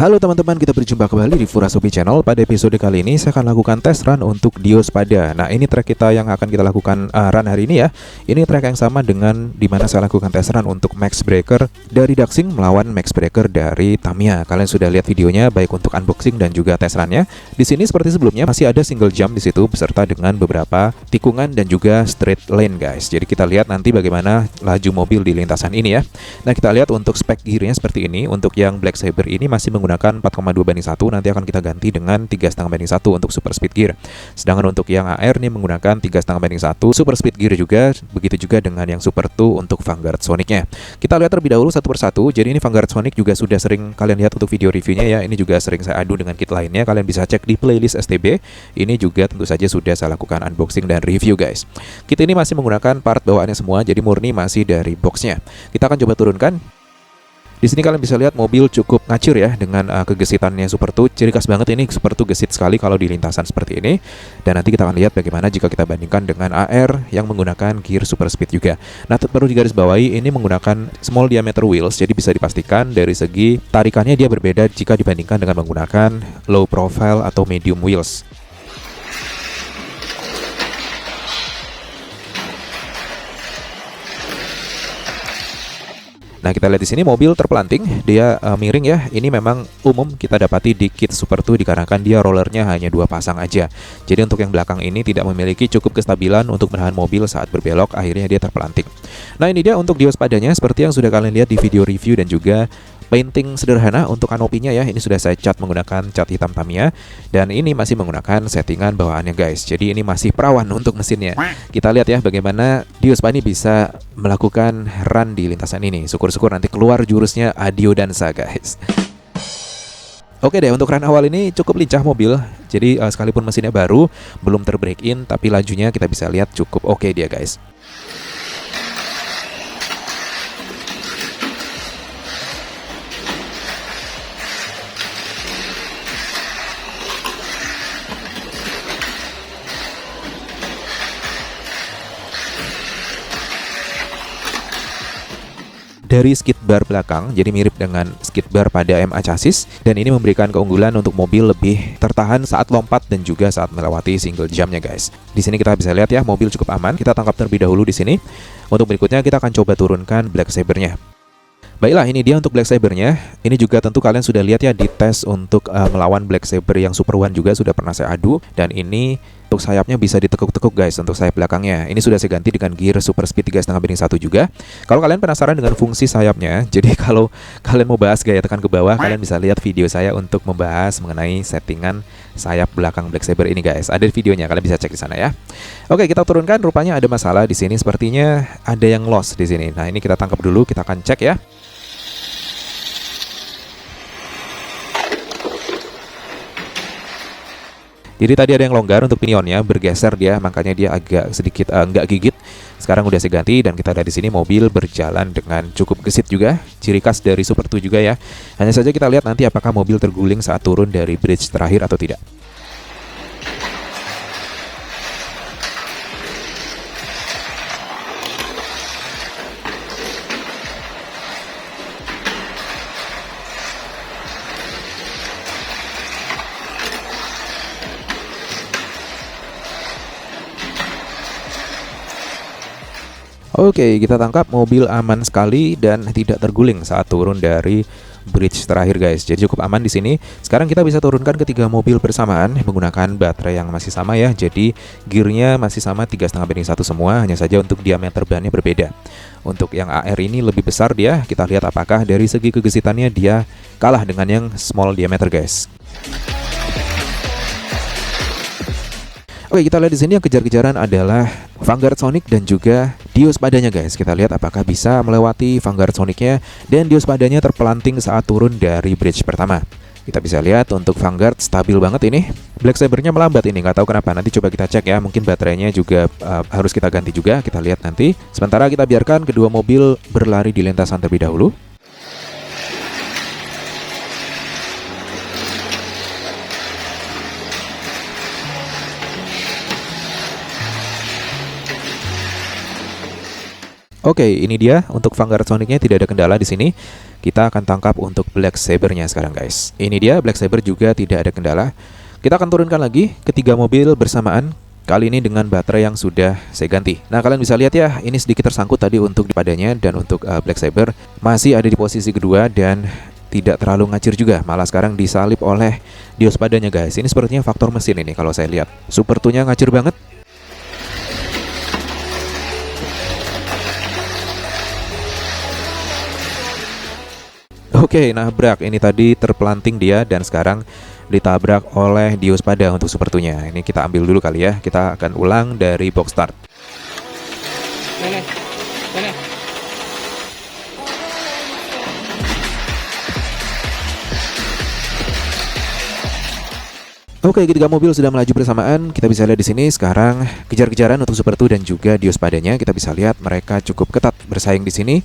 Halo teman-teman, kita berjumpa kembali di Furasobi Channel. Pada episode kali ini saya akan lakukan tes run untuk Dio Spada. Nah, ini track kita yang akan kita lakukan run hari ini ya. Ini track yang sama dengan dimana saya lakukan tes run untuk Max Breaker dari Daxing melawan Max Breaker dari Tamiya. Kalian sudah lihat videonya baik untuk unboxing dan juga tes runnya. Di sini seperti sebelumnya masih ada single jump di situ beserta dengan beberapa tikungan dan juga straight lane guys. Jadi kita lihat nanti bagaimana laju mobil di lintasan ini ya. Nah, kita lihat untuk spek gearnya seperti ini. Untuk yang Black Saber ini masih menggunakan 4,2:1, nanti akan kita ganti dengan 3,5:1 untuk super speed gear. Sedangkan untuk yang AR ini menggunakan 3,5:1 super speed gear juga, begitu juga dengan yang Super 2 untuk Vanguard Sonicnya. Kita lihat terlebih dahulu satu persatu. Jadi ini Vanguard Sonic juga sudah sering kalian lihat untuk video reviewnya ya. Ini juga sering saya adu dengan kit lainnya. Kalian bisa cek di playlist STB. Ini juga tentu saja sudah saya lakukan unboxing dan review guys. Kit ini masih menggunakan part bawaannya semua, jadi murni masih dari boxnya. Kita akan coba turunkan. Di sini kalian bisa lihat mobil cukup ngacir ya dengan kegesitannya Super 2. Ciri khas banget ini Super 2 gesit sekali kalau di lintasan seperti ini. Dan nanti kita akan lihat bagaimana jika kita bandingkan dengan AR yang menggunakan gear super speed juga. Nah, perlu digarisbawahi ini menggunakan small diameter wheels, jadi bisa dipastikan dari segi tarikannya dia berbeda jika dibandingkan dengan menggunakan low profile atau medium wheels. Nah, kita lihat di sini mobil terpelanting, dia miring ya. Ini memang umum kita dapati di kit Super 2 dikarenakan dia rollernya hanya 2 pasang aja. Jadi untuk yang belakang ini tidak memiliki cukup kestabilan untuk menahan mobil saat berbelok, akhirnya dia terpelanting. Nah, ini dia untuk Dio Spadanya seperti yang sudah kalian lihat di video review dan juga painting sederhana untuk kanopinya ya. Ini sudah saya cat menggunakan cat hitam Tamiya. Dan ini masih menggunakan settingan bawaannya guys. Jadi ini masih perawan untuk mesinnya. Kita lihat ya bagaimana Dio Spada ini bisa melakukan run di lintasan ini. Syukur-syukur nanti keluar jurusnya Adio Dansa guys. Oke deh, untuk run awal ini cukup lincah mobil. Jadi sekalipun mesinnya baru, belum terbreak in, tapi lajunya kita bisa lihat cukup oke dia guys. Dari skid bar belakang, jadi mirip dengan skid bar pada MA chassis, dan ini memberikan keunggulan untuk mobil lebih tertahan saat lompat dan juga saat melewati single jumpnya guys. Di sini kita bisa lihat ya, mobil cukup aman. Kita tangkap terlebih dahulu di sini. Untuk berikutnya kita akan coba turunkan Black Sabernya. Baiklah, ini dia untuk Black Sabernya. Ini juga tentu kalian sudah lihat ya di tes untuk melawan Black Saber yang Super One juga sudah pernah saya adu. Dan ini untuk sayapnya bisa ditekuk-tekuk guys untuk sayap belakangnya. Ini sudah saya ganti dengan gear Super Speed 3,5:1 juga. Kalau kalian penasaran dengan fungsi sayapnya, jadi kalau kalian mau bahas gaya tekan ke bawah, kalian bisa lihat video saya untuk membahas mengenai settingan sayap belakang Black Saber ini guys. Ada videonya, kalian bisa cek di sana ya. Oke, kita turunkan. Rupanya ada masalah di sini. Sepertinya ada yang lost di sini. Nah, ini kita tangkap dulu, kita akan cek ya. Jadi tadi ada yang longgar untuk pinionnya, bergeser dia, makanya dia agak sedikit nggak gigit. Sekarang udah saya ganti dan kita ada di sini mobil berjalan dengan cukup gesit juga, ciri khas dari Super 2 juga ya. Hanya saja kita lihat nanti apakah mobil terguling saat turun dari bridge terakhir atau tidak. Oke, kita tangkap mobil aman sekali dan tidak terguling saat turun dari bridge terakhir guys. Jadi cukup aman di sini. Sekarang kita bisa turunkan ketiga mobil bersamaan menggunakan baterai yang masih sama ya. Jadi gearnya masih sama 3,5:1 semua, hanya saja untuk diameter bannya berbeda. Untuk yang AR ini lebih besar dia. Kita lihat apakah dari segi kegesitannya dia kalah dengan yang small diameter guys. Oke, kita lihat di sini yang kejar-kejaran adalah Vanguard Sonic dan juga Dio Spadanya guys. Kita lihat apakah bisa melewati Vanguard Sonicnya dan Dio Spadanya terpelanting saat turun dari bridge pertama. Kita bisa lihat untuk Vanguard stabil banget ini. Black Sabernya melambat ini, nggak tahu kenapa. Nanti coba kita cek ya. Mungkin baterainya juga harus kita ganti juga. Kita lihat nanti. Sementara kita biarkan kedua mobil berlari di lintasan terlebih dahulu. Oke, ini dia untuk Vanguard Sonicnya tidak ada kendala di sini. Kita akan tangkap untuk Black Saber-nya sekarang guys. Ini dia, Black Saber juga tidak ada kendala. Kita akan turunkan lagi ketiga mobil bersamaan. Kali ini dengan baterai yang sudah saya ganti. Nah, kalian bisa lihat ya, ini sedikit tersangkut tadi untuk padanya, dan untuk Black Saber masih ada di posisi kedua dan tidak terlalu ngacir juga. Malah sekarang disalip oleh Dios padanya guys. Ini sepertinya faktor mesin ini kalau saya lihat. Super 2-nya ngacir banget. Oke, nabrak. Ini tadi terpelanting dia dan sekarang ditabrak oleh Dios pada untuk Super 2-nya. Ini kita ambil dulu kali ya. Kita akan ulang dari box start. Oke, ketiga mobil sudah melaju bersamaan. Kita bisa lihat di sini sekarang kejar-kejaran untuk Super 2 dan juga Dios padanya. Kita bisa lihat mereka cukup ketat bersaing di sini.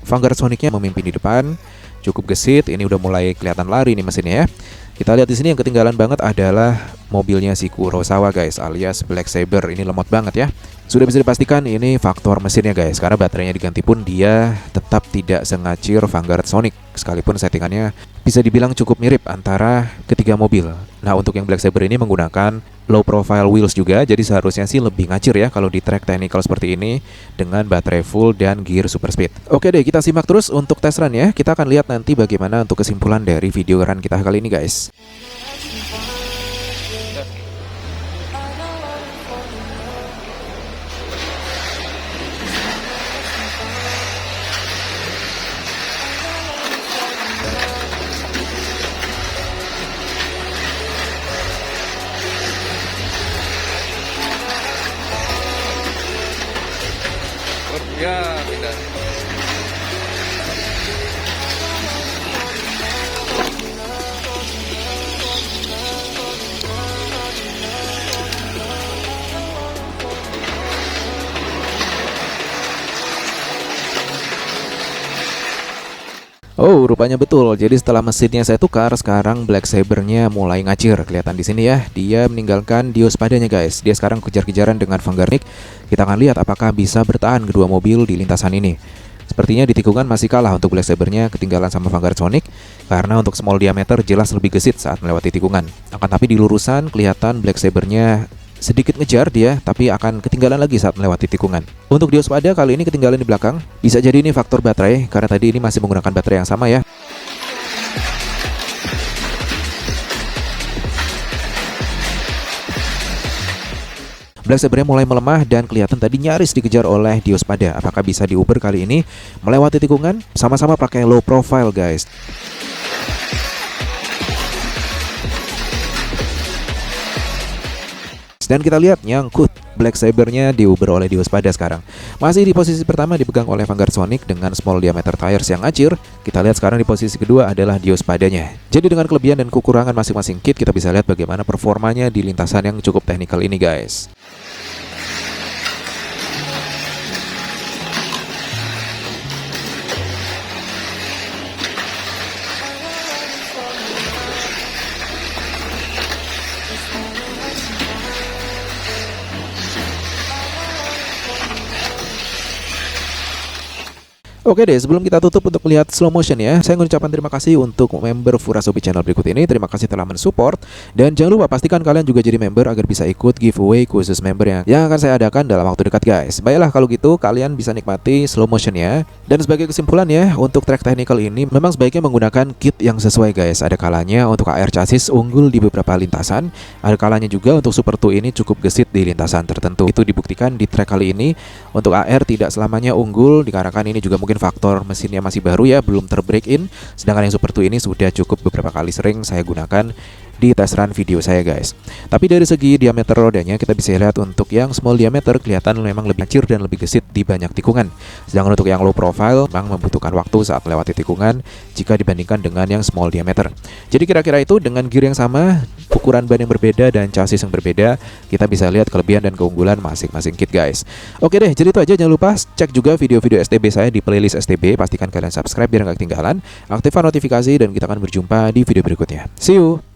Vanguard Sonic-nya memimpin di depan, cukup gesit. Ini udah mulai kelihatan lari nih mesinnya ya. Kita lihat di sini yang ketinggalan banget adalah mobilnya si Kurosawa guys, alias Black Saber. Ini lemot banget ya. Sudah bisa dipastikan ini faktor mesinnya guys, karena baterainya diganti pun dia tetap tidak sengacir Vanguard Sonic. Sekalipun settingannya bisa dibilang cukup mirip antara ketiga mobil. Nah, untuk yang Black Saber ini menggunakan low profile wheels juga, jadi seharusnya sih lebih ngacir ya kalau di track technical seperti ini dengan baterai full dan gear super speed. Oke deh, kita simak terus untuk tes run ya. Kita akan lihat nanti bagaimana untuk kesimpulan dari video run kita kali ini guys. Ya, tidak. Oh, rupanya betul. Jadi setelah mesinnya saya tukar, sekarang Black Saber-nya mulai ngacir. Kelihatan di sini ya. Dia meninggalkan Dios padanya guys. Dia sekarang kejar-kejaran dengan Vanguard Sonic. Kita akan lihat apakah bisa bertahan kedua mobil di lintasan ini. Sepertinya di tikungan masih kalah untuk Black Saber-nya, ketinggalan sama Vanguard Sonic. Karena untuk small diameter jelas lebih gesit saat melewati tikungan. Akan tapi di lurusan kelihatan Black Saber-nya sedikit ngejar dia, tapi akan ketinggalan lagi saat melewati tikungan. Untuk Dios pada kali ini ketinggalan di belakang. Bisa jadi ini faktor baterai, karena tadi ini masih menggunakan baterai yang sama ya. Black Saber mulai melemah dan kelihatan tadi nyaris dikejar oleh Dios pada. Apakah bisa diuber kali ini melewati tikungan? Sama-sama pakai low profile guys. Dan kita lihat nyangkut, Black Saber-nya diuber oleh Dios pada sekarang. Masih di posisi pertama dipegang oleh Vanguard Sonic dengan small diameter tires yang ngacir. Kita lihat sekarang di posisi kedua adalah Dios padanya. Jadi dengan kelebihan dan kekurangan masing-masing kit, kita bisa lihat bagaimana performanya di lintasan yang cukup teknikal ini guys. Oke deh, sebelum kita tutup untuk melihat slow motion ya, saya mengucapkan terima kasih untuk member Furasobi channel berikut ini. Terima kasih telah mensupport. Dan jangan lupa pastikan kalian juga jadi member agar bisa ikut giveaway khusus member yang akan saya adakan dalam waktu dekat guys. Baiklah kalau gitu, kalian bisa nikmati slow motion ya. Dan sebagai kesimpulan ya, untuk track technical ini memang sebaiknya menggunakan kit yang sesuai guys. Ada kalanya untuk AR chassis unggul di beberapa lintasan, ada kalanya juga untuk Super 2 ini cukup gesit di lintasan tertentu. Itu dibuktikan di track kali ini. Untuk AR tidak selamanya unggul, dikarenakan ini juga mungkin faktor mesinnya masih baru ya, belum terbreak in. Sedangkan yang Super 2 ini sudah cukup beberapa kali sering saya gunakan di tes run video saya guys. Tapi dari segi diameter rodanya kita bisa lihat untuk yang small diameter kelihatan memang lebih kecil dan lebih gesit di banyak tikungan. Sedangkan untuk yang low profile memang membutuhkan waktu saat melewati tikungan jika dibandingkan dengan yang small diameter. Jadi kira-kira itu dengan gear yang sama, ukuran ban yang berbeda dan chassis yang berbeda, kita bisa lihat kelebihan dan keunggulan masing-masing kit guys. Oke deh, jadi itu aja. Jangan lupa cek juga video-video STB saya di playlist STB. Pastikan kalian subscribe biar nggak ketinggalan, aktifkan notifikasi, dan kita akan berjumpa di video berikutnya. See you.